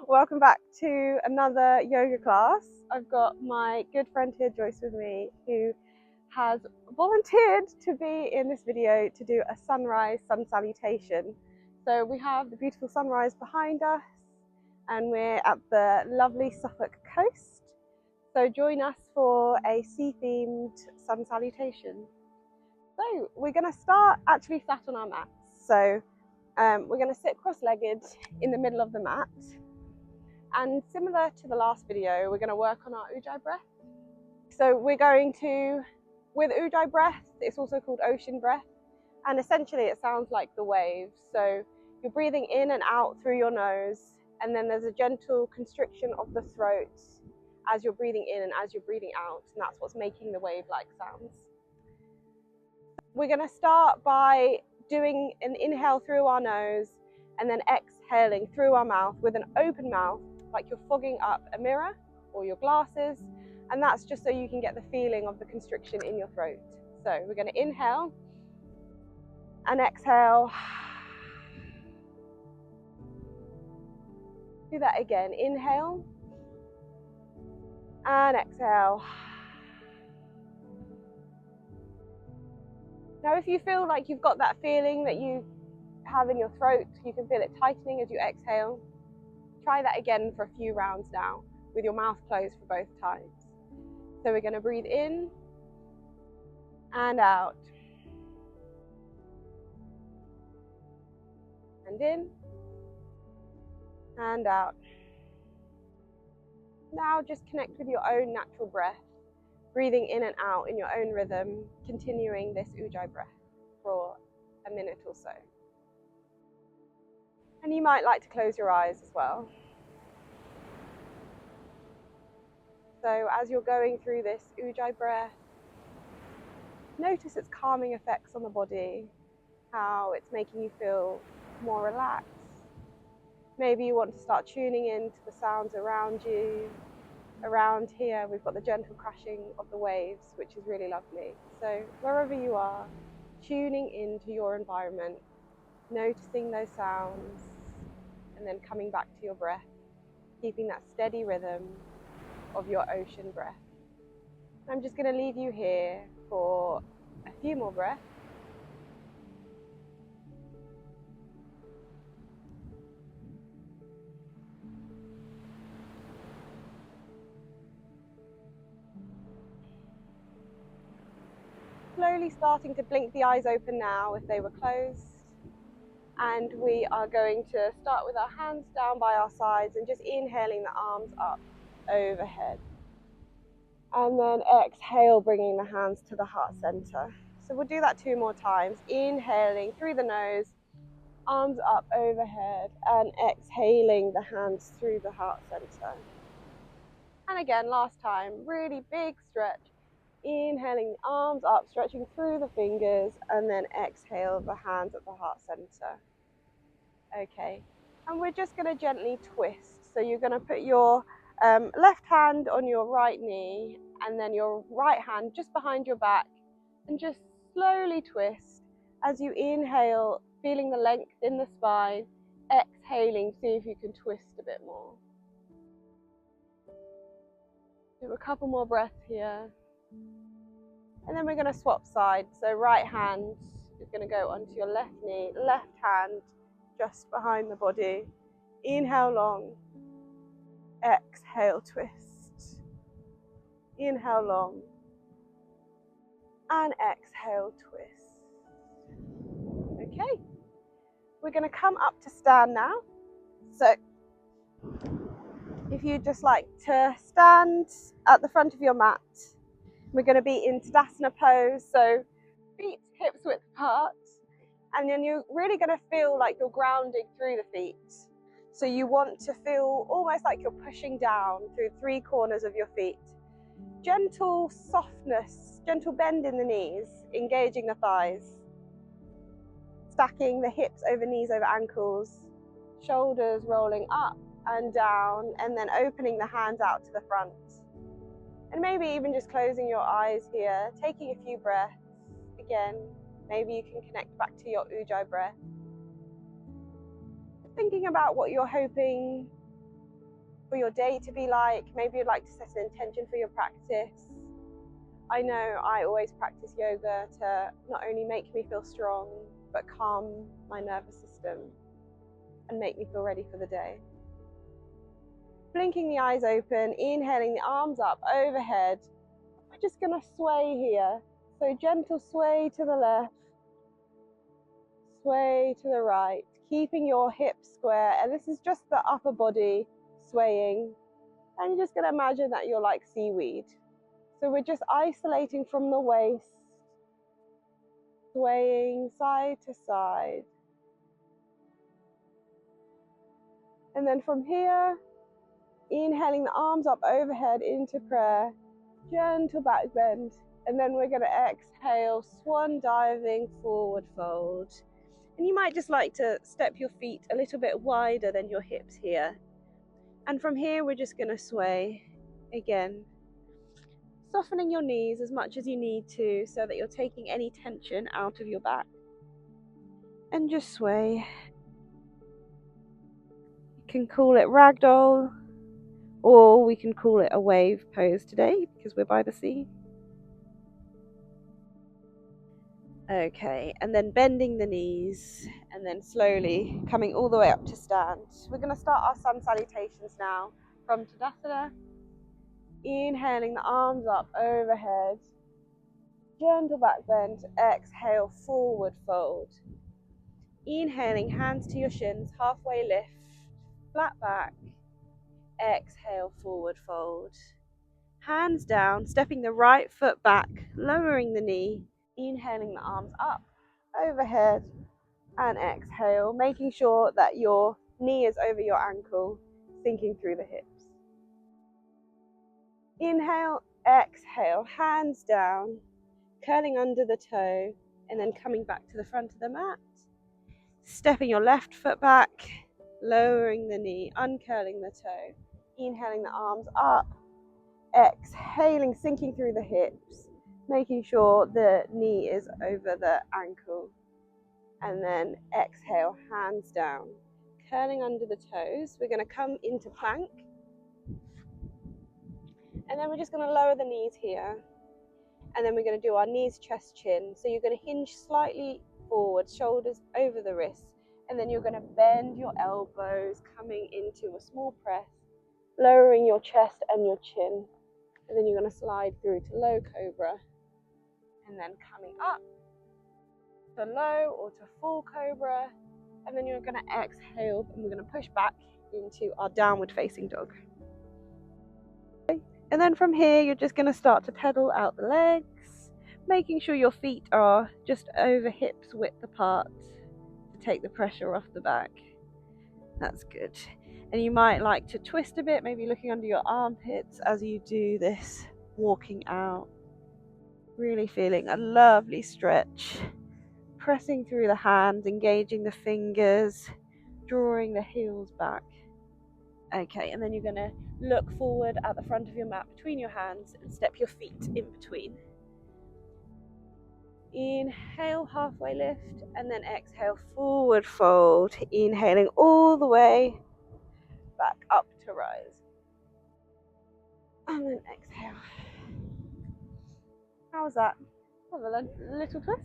Welcome back to another yoga class. I've got my good friend here, Joyce, with me, who has volunteered to be in this video to do a sunrise sun salutation. So we have the beautiful sunrise behind us and we're at the lovely Suffolk coast. So join us for a sea-themed sun salutation. So we're going to start actually sat on our mats. So we're going to sit cross-legged in the middle of the mat. And similar to the last video, we're going to work on our Ujjayi breath. So we're going to, with Ujjayi breath, it's also called ocean breath. And essentially it sounds like the waves. So you're breathing in and out through your nose. And then there's a gentle constriction of the throat as you're breathing in and as you're breathing out. And that's what's making the wave-like sounds. We're going to start by doing an inhale through our nose and then exhaling through our mouth with an open mouth, like you're fogging up a mirror or your glasses, and that's just so you can get the feeling of the constriction in your throat. So we're going to inhale and exhale. Do that again. Inhale and exhale. Now if you feel like you've got that feeling that you have in your throat, you can feel it tightening as you exhale. Try that again for a few rounds now with your mouth closed for both times. So we're going to breathe in and out. And in and out. Now just connect with your own natural breath, breathing in and out in your own rhythm, continuing this Ujjayi breath for a minute or so. And you might like to close your eyes as well. So as you're going through this Ujjayi breath, notice its calming effects on the body, how it's making you feel more relaxed. Maybe you want to start tuning into the sounds around you. Around here, we've got the gentle crashing of the waves, which is really lovely. So wherever you are, tuning into your environment, noticing those sounds, and then coming back to your breath, keeping that steady rhythm of your ocean breath. I'm just going to leave you here for a few more breaths. Slowly starting to blink the eyes open now if they were closed. And we are going to start with our hands down by our sides and just inhaling the arms up overhead. And then exhale, bringing the hands to the heart center. So we'll do that 2 more times. Inhaling through the nose, arms up overhead, and exhaling the hands through the heart center. And again, last time, really big stretch. Inhaling the arms up, stretching through the fingers, and then exhale the hands at the heart center. Okay, and we're just going to gently twist. So you're going to put your left hand on your right knee, and then your right hand just behind your back, and just slowly twist as you inhale, feeling the length in the spine. Exhaling, see if you can twist a bit more. Do a couple more breaths here. And then we're going to swap sides. So right hand is going to go onto your left knee, left hand just behind the body. Inhale long, exhale twist. Inhale long, and exhale twist. Okay, we're going to come up to stand now. So if you'd just like to stand at the front of your mat, we're going to be in Tadasana pose, so feet hips width apart, and then you're really going to feel like you're grounding through the feet. So you want to feel almost like you're pushing down through 3 corners of your feet. Gentle softness, gentle bend in the knees, engaging the thighs. Stacking the hips over knees over ankles, shoulders rolling up and down, and then opening the hands out to the front. And maybe even just closing your eyes here, taking a few breaths. Again, maybe you can connect back to your Ujjayi breath. Thinking about what you're hoping for your day to be like. Maybe you'd like to set an intention for your practice. I know I always practice yoga to not only make me feel strong, but calm my nervous system and make me feel ready for the day. Blinking the eyes open, inhaling the arms up overhead. We're just gonna sway here. So gentle sway to the left, sway to the right, keeping your hips square. And this is just the upper body swaying. And you're just gonna imagine that you're like seaweed. So we're just isolating from the waist, swaying side to side. And then from here, inhaling the arms up overhead into prayer, gentle back bend. And then we're going to exhale, swan diving, forward fold. And you might just like to step your feet a little bit wider than your hips here. And from here, we're just going to sway again, softening your knees as much as you need to so that you're taking any tension out of your back. And just sway. You can call it ragdoll, or we can call it a wave pose today because we're by the sea. Okay, and then bending the knees and then slowly coming all the way up to stand. We're going to start our sun salutations now from Tadasana. Inhaling the arms up overhead, gentle back bend, exhale, forward fold. Inhaling, hands to your shins, halfway lift, flat back, exhale, forward fold. Hands down, stepping the right foot back, lowering the knee, inhaling the arms up, overhead, and exhale, making sure that your knee is over your ankle, sinking through the hips. Inhale, exhale, hands down, curling under the toe, and then coming back to the front of the mat. Stepping your left foot back, lowering the knee, uncurling the toe, inhaling the arms up, exhaling, sinking through the hips, making sure the knee is over the ankle. And then exhale, hands down, curling under the toes. We're going to come into plank. And then we're just going to lower the knees here. And then we're going to do our knees, chest, chin. So you're going to hinge slightly forward, shoulders over the wrists. And then you're going to bend your elbows, coming into a small press, lowering your chest and your chin. And then you're going to slide through to low cobra. And then coming up to low or to full cobra. And then you're going to exhale and we're going to push back into our downward facing dog. And then from here, you're just going to start to pedal out the legs, making sure your feet are just over hips width apart to take the pressure off the back. That's good. And you might like to twist a bit, maybe looking under your armpits as you do this, walking out. Really feeling a lovely stretch. Pressing through the hands, engaging the fingers, drawing the heels back. Okay, and then you're going to look forward at the front of your mat between your hands and step your feet in between. Inhale, halfway lift, and then exhale, forward fold. Inhaling all the way back up to rise. And then exhale. How was that? Have a little twist.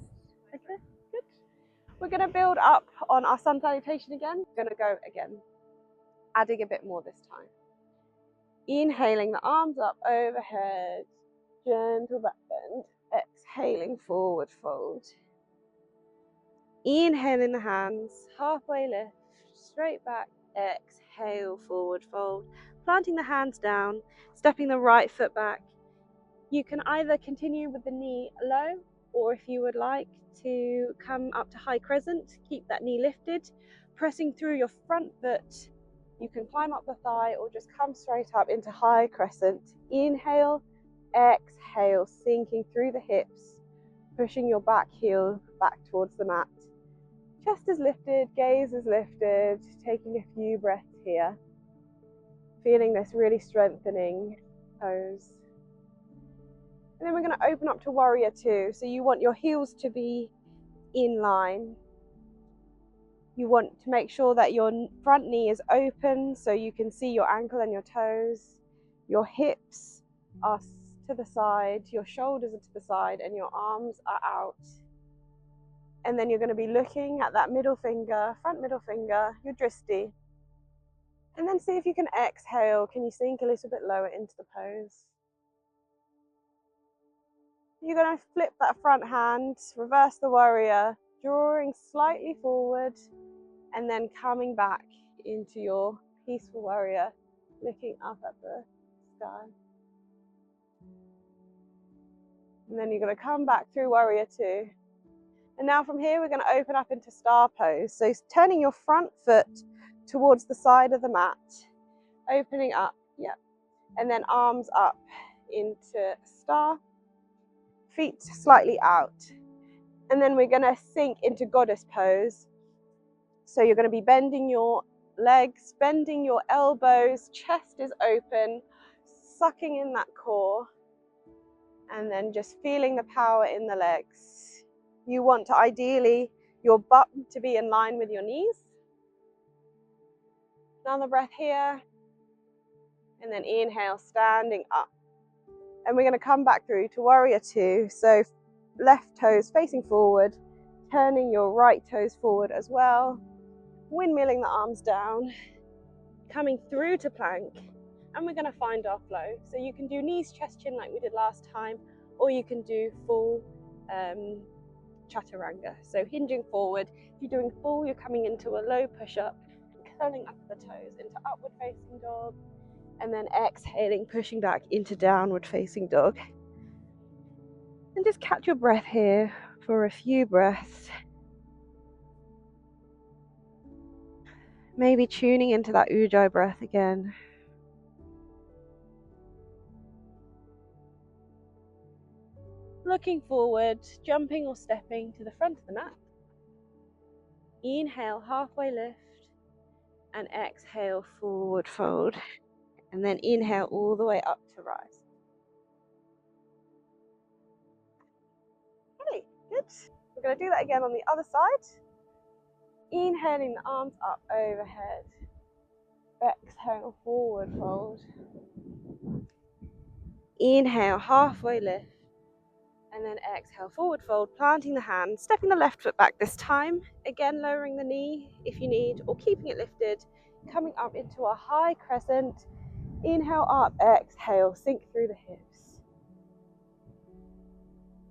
Okay, good. We're going to build up on our sun salutation again. We're going to go again, adding a bit more this time. Inhaling the arms up overhead, gentle back bend, exhaling forward fold. Inhaling the hands, halfway lift, straight back, exhale forward fold. Planting the hands down, stepping the right foot back. You can either continue with the knee low, or if you would like to come up to high crescent, keep that knee lifted, pressing through your front foot. You can climb up the thigh or just come straight up into high crescent. Inhale, exhale, sinking through the hips, pushing your back heel back towards the mat. Chest is lifted, gaze is lifted, taking a few breaths here. Feeling this really strengthening pose. And then we're going to open up to warrior two. So you want your heels to be in line. You want to make sure that your front knee is open so you can see your ankle and your toes. Your hips are to the side, your shoulders are to the side, and your arms are out. And then you're going to be looking at that middle finger, front middle finger, your dristi. And then see if you can exhale. Can you sink a little bit lower into the pose? You're going to flip that front hand, reverse the warrior, drawing slightly forward, and then coming back into your peaceful warrior, looking up at the sky. And then you're going to come back through warrior two. And now from here, we're going to open up into star pose. So turning your front foot towards the side of the mat, opening up, yep. And then arms up into star, feet slightly out. And then we're going to sink into goddess pose. So you're going to be bending your legs, bending your elbows, chest is open, sucking in that core, and then just feeling the power in the legs. You want to ideally your butt to be in line with your knees. Another breath here, and then inhale, standing up. And we're going to come back through to warrior two. So left toes facing forward, turning your right toes forward as well, windmilling the arms down, coming through to plank, and we're going to find our flow. So you can do knees, chest, chin like we did last time, or you can do full chaturanga. So hinging forward. If you're doing full, you're coming into a low push-up, curling up the toes into upward facing dog, and then exhaling, pushing back into downward facing dog. And just catch your breath here for a few breaths. Maybe tuning into that ujjayi breath again. Looking forward, jumping or stepping to the front of the mat. Inhale, halfway lift, and exhale, forward fold. And then inhale all the way up to rise. Okay, good. We're going to do that again on the other side. Inhaling the arms up overhead. Exhale, forward fold. Inhale, halfway lift. And then exhale, forward fold, planting the hand, stepping the left foot back this time. Again, lowering the knee if you need, or keeping it lifted. Coming up into a high crescent. Inhale up, exhale, sink through the hips.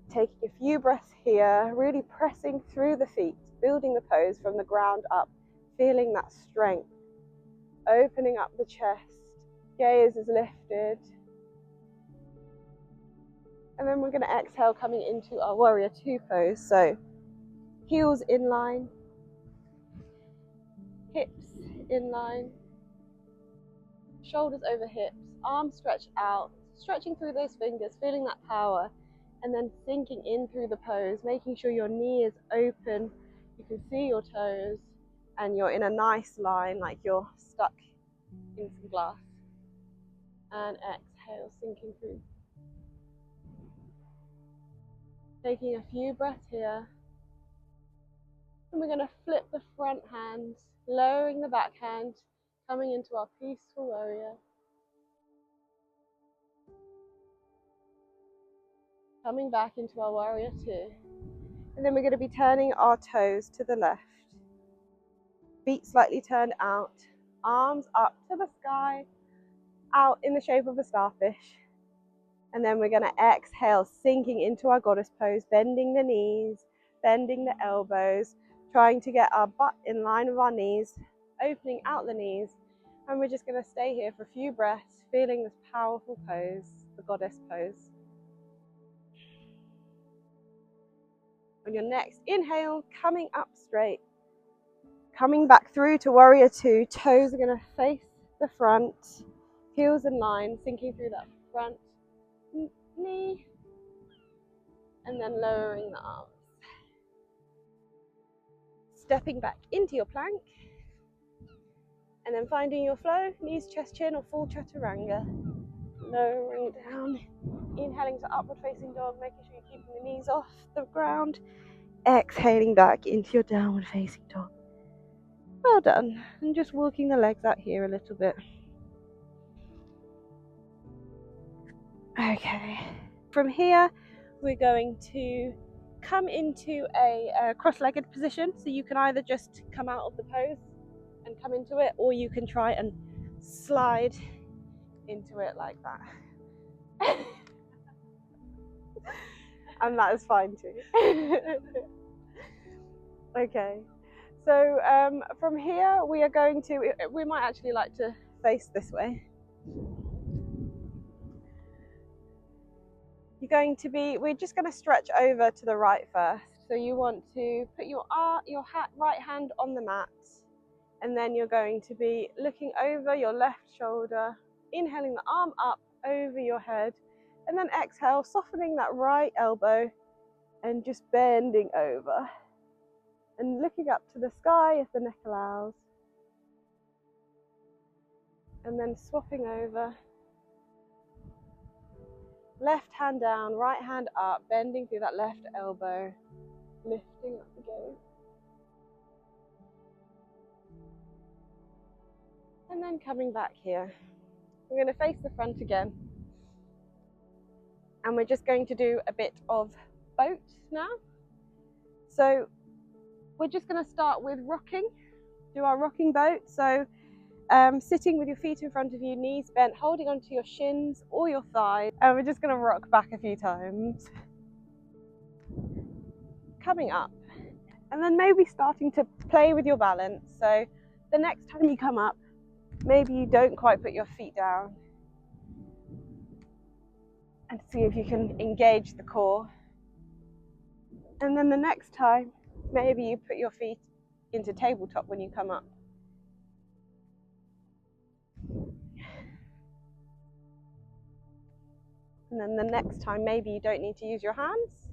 Taking a few breaths here, really pressing through the feet, building the pose from the ground up, feeling that strength. Opening up the chest, gaze is lifted. And then we're going to exhale, coming into our warrior two pose. So heels in line, hips in line, shoulders over hips, arms stretched out, stretching through those fingers, feeling that power, and then sinking in through the pose, making sure your knee is open, you can see your toes, and you're in a nice line like you're stuck in some glass. And exhale, sinking through. Taking a few breaths here. And we're going to flip the front hand, lowering the back hand, coming into our peaceful warrior. Coming back into our warrior two. And then we're going to be turning our toes to the left. Feet slightly turned out, arms up to the sky, out in the shape of a starfish. And then we're going to exhale, sinking into our goddess pose, bending the knees, bending the elbows, trying to get our butt in line with our knees, opening out the knees. And we're just going to stay here for a few breaths, feeling this powerful pose, the goddess pose. On your next inhale, coming up straight, coming back through to warrior two, toes are going to face the front, heels in line, sinking through that front knee, and then lowering the arms. Stepping back into your plank, and then finding your flow, knees, chest, chin, or full chaturanga. Lowering down, inhaling to upward facing dog, making sure you're keeping the knees off the ground. Exhaling back into your downward facing dog. Well done. And just walking the legs out here a little bit. Okay. From here, we're going to come into a cross-legged position. So you can either just come out of the pose and come into it, or you can try and slide into it like that. And that is fine too. Okay. So from here, we are going to, we might actually like to face this way. You're going to be, we're just going to stretch over to the right first. So you want to put your right hand on the mat, and then you're going to be looking over your left shoulder, inhaling the arm up over your head, and then exhale, softening that right elbow and just bending over and looking up to the sky if the neck allows, and then swapping over. Left hand down, right hand up, bending through that left elbow, lifting up again. And then coming back here. We're going to face the front again. And we're just going to do a bit of boat now. So we're just going to start with rocking, do our rocking boat. So sitting with your feet in front of you, knees bent, holding onto your shins or your thighs, and we're just going to rock back a few times. Coming up, and then maybe starting to play with your balance. So the next time you come up, maybe you don't quite put your feet down, and see if you can engage the core. And then the next time, maybe you put your feet into tabletop when you come up. And then the next time, maybe you don't need to use your hands.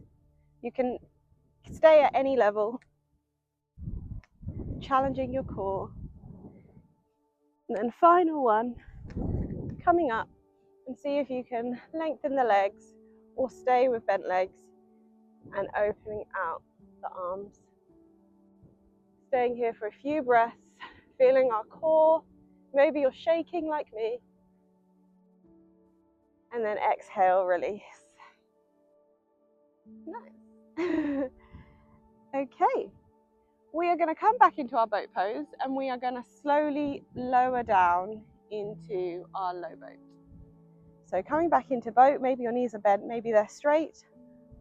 You can stay at any level, challenging your core. And then final one, coming up, and see if you can lengthen the legs or stay with bent legs and opening out the arms. Staying here for a few breaths, feeling our core. Maybe you're shaking like me. And then exhale, release. Nice. Okay, we are going to come back into our boat pose, and we are going to slowly lower down into our low boat. So coming back into boat, maybe your knees are bent, maybe they're straight,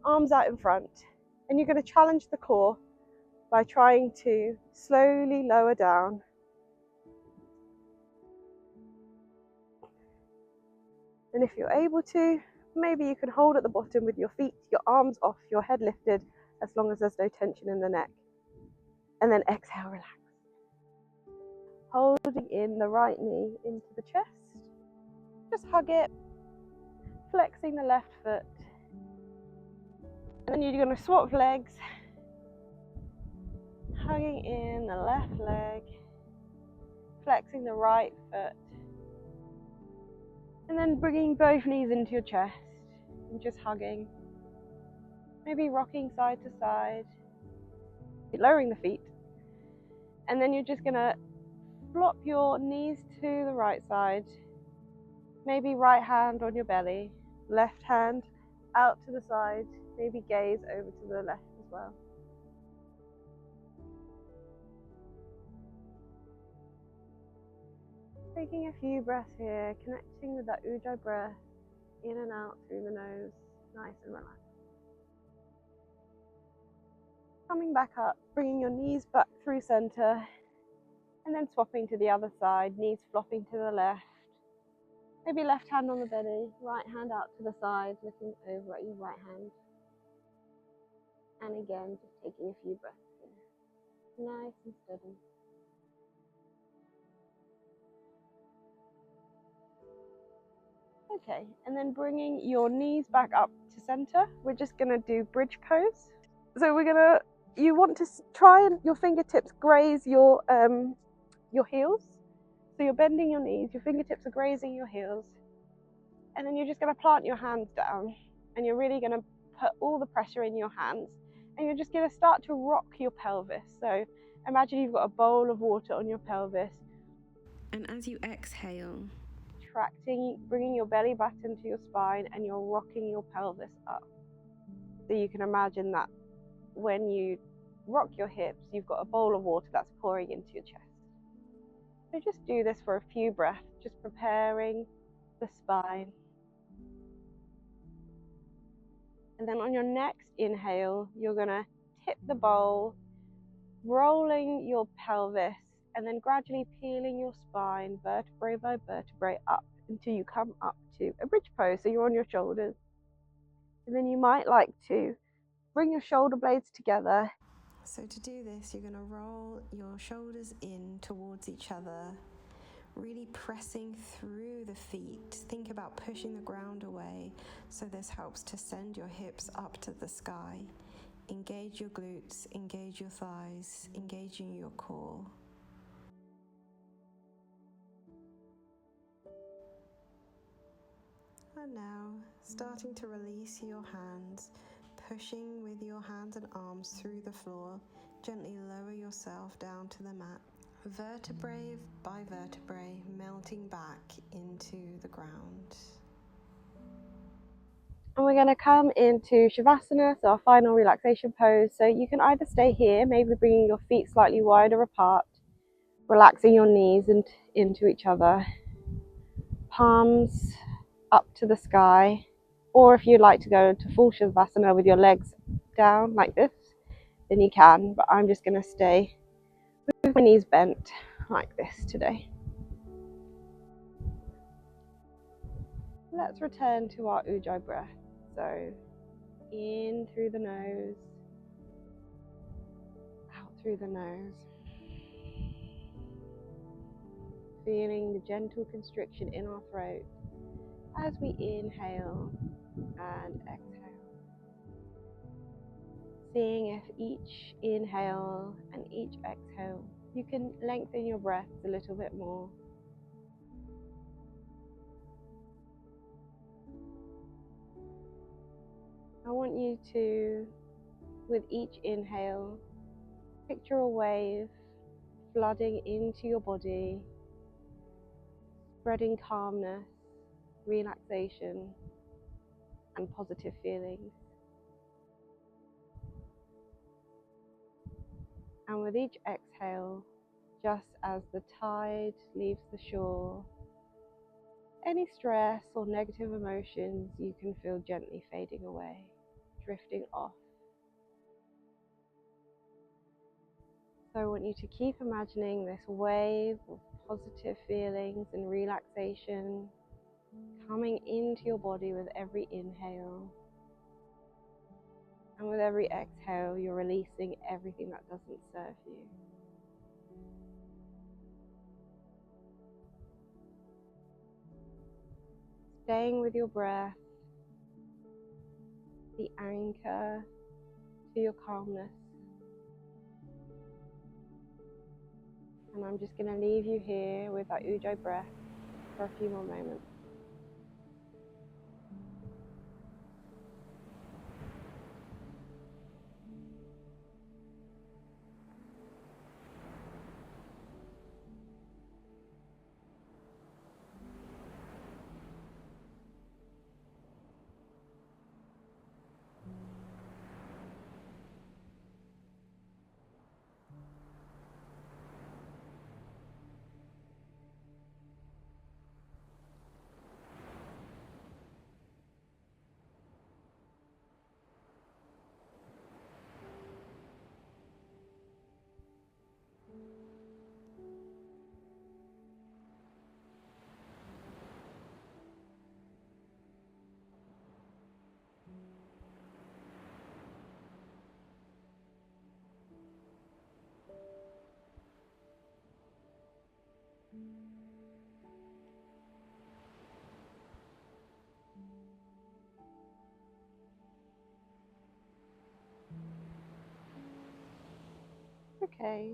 arms out in front, and you're going to challenge the core by trying to slowly lower down. And if you're able to, maybe you can hold at the bottom with your feet, your arms off, your head lifted, as long as there's no tension in the neck. And then exhale, relax. Holding in the right knee into the chest. Just hug it, flexing the left foot. And then you're going to swap legs, hugging in the left leg, flexing the right foot. And then bringing both knees into your chest and just hugging. Maybe rocking side to side, lowering the feet. And then you're just going to flop your knees to the right side. Maybe right hand on your belly, left hand out to the side, maybe gaze over to the left as well. Taking a few breaths here, connecting with that ujjayi breath, in and out through the nose, nice and relaxed. Coming back up, bringing your knees back through center, and then swapping to the other side, knees flopping to the left. Maybe left hand on the belly, right hand out to the side, looking over at your right hand. And again, just taking a few breaths here. Nice and steady. Okay, and then bringing your knees back up to center. We're just gonna do bridge pose. So you want to try and your fingertips graze your heels. So you're bending your knees, your fingertips are grazing your heels. And then you're just gonna plant your hands down, and you're really gonna put all the pressure in your hands. And you're just gonna start to rock your pelvis. So Imagine you've got a bowl of water on your pelvis. And as you exhale, bringing your belly button to your spine, and you're rocking your pelvis up. So you can imagine that when you rock your hips, you've got a bowl of water that's pouring into your chest. So just do this for a few breaths, just preparing the spine. And then on your next inhale, you're going to tip the bowl, rolling your pelvis, and then gradually peeling your spine vertebrae by vertebrae up until you come up to a bridge pose. So you're on your shoulders. And then you might like to bring your shoulder blades together. So to do this, you're going to roll your shoulders in towards each other, really pressing through the feet. Think about pushing the ground away, so this helps to send your hips up to the sky. Engage your glutes, engage your thighs, engaging your core. And now, starting to release your hands, pushing with your hands and arms through the floor, gently lower yourself down to the mat, vertebrae by vertebrae, melting back into the ground. And we're going to come into Shavasana, so our final relaxation pose. So you can either stay here, maybe bringing your feet slightly wider apart, relaxing your knees into each other, palms up to the sky, or if you'd like to go to full Shavasana with your legs down like this, then you can, but I'm just going to stay with my knees bent like this today. Let's return to our Ujjayi breath. So in through the nose, out through the nose. Feeling the gentle constriction in our throat as we inhale and exhale. Seeing if each inhale and each exhale, you can lengthen your breaths a little bit more. I want you to, with each inhale, picture a wave flooding into your body, spreading calmness, relaxation, and positive feelings. And with each exhale, just as the tide leaves the shore, any stress or negative emotions you can feel gently fading away, drifting off. So I want you to keep imagining this wave of positive feelings and relaxation coming into your body with every inhale. And with every exhale, you're releasing everything that doesn't serve you. Staying with your breath, the anchor to your calmness. And I'm just going to leave you here with that Ujjayi breath for a few more moments. Okay,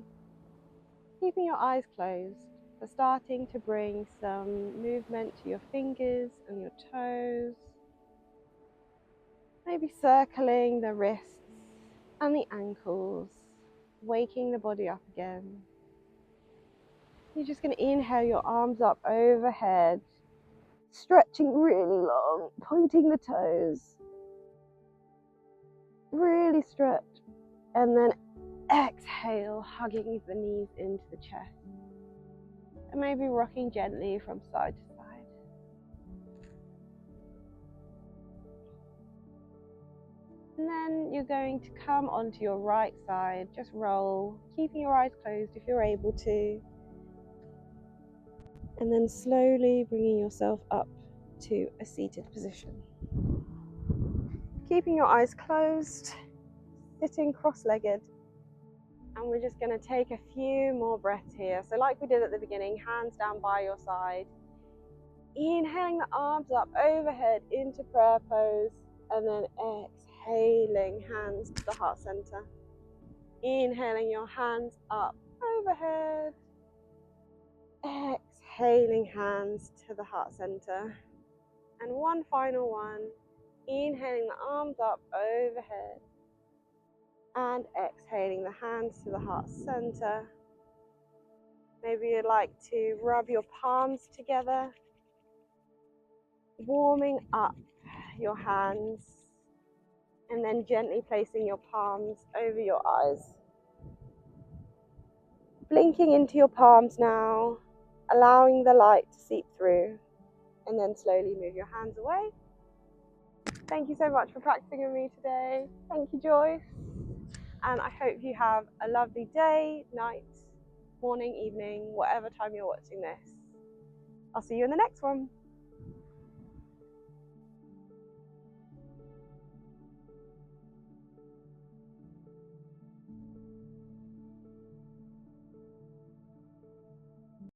keeping your eyes closed, so starting to bring some movement to your fingers and your toes, maybe circling the wrists and the ankles, waking the body up again. You're just going to inhale your arms up overhead, stretching really long, pointing the toes, really stretch, and then exhale, hugging the knees into the chest, and maybe rocking gently from side to side. And then you're going to come onto your right side, just roll, keeping your eyes closed if you're able to, and then slowly bringing yourself up to a seated position. Keeping your eyes closed, sitting cross-legged, and we're just going to take a few more breaths here. So like we did at the beginning, hands down by your side, inhaling the arms up overhead into prayer pose, and then exhaling, hands to the heart center. Inhaling your hands up overhead, exhaling, hands to the heart center. And one final one, inhaling the arms up overhead and exhaling the hands to the heart center. Maybe you'd like to rub your palms together, warming up your hands, and then gently placing your palms over your eyes. Blinking into your palms now, allowing the light to seep through, and then slowly move your hands away. Thank you so much for practicing with me today. Thank you, Joyce. And I hope you have a lovely day, night, morning, evening, whatever time you're watching this. I'll see you in the next one.